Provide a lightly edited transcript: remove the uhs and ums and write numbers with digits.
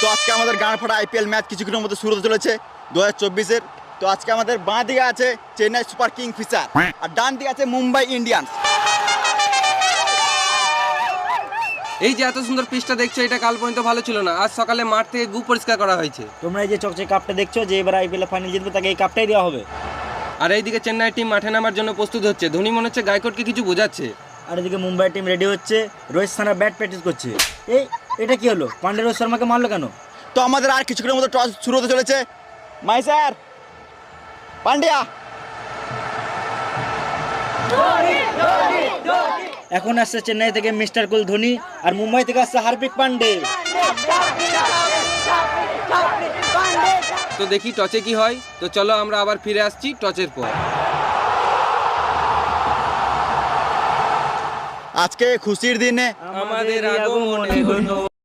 তো আজকে আমাদের গাঁড়ফাটা আইপিএল ম্যাচ কিছুক্ষণের মধ্যে শুরু হতে চলেছে 2024-এর। তো আজকে আমাদের বাঁ দিকে আছে চেন্নাই সুপার কিং ফিশার আর ডান দিকে আছে মুম্বাই ইন্ডিয়ান্স। এই যে এত সুন্দর পিচটা দেখছো, এটা কাল পর্যন্ত ভালো ছিল না। আজ সকালে মাঠ থেকে গু পরিষ্কার করা হয়েছে। তোমরা এই যে চকচকে কাপটা দেখছো, যে এবার আইপিএল ফাইনাল জিতবে তাকে এই কাপটাই দেওয়া হবে। আর এইদিকে চেন্নাই টিম মাঠে নামার জন্য প্রস্তুত হচ্ছে। ধোনি মনে হচ্ছে গায়কোটকে কিছু বোঝাচ্ছে। আর এদিকে মুম্বাই টিম রেডি হচ্ছে, রোহিত শর্মা ব্যাট প্র্যাকটিস করছে। এটা কি হলো? পান্ডে রোহিত শর্মাকে মারলো কেন? তো আমাদের আর কিছুক্ষণের মধ্যে টস শুরু হতে চলেছে। মাই স্যার পান্ডিয়া। এখন আসছে চেন্নাই থেকে মিস্টার কুল ধোনি, আর মুম্বাই থেকে আসছে হার্দিক পান্ডে। তো দেখি টচে কি হয়। তো চলো আমরা আবার ফিরে আসছি টচের পর। আজকে খুশির দিনে আমাদের আগমনে হলো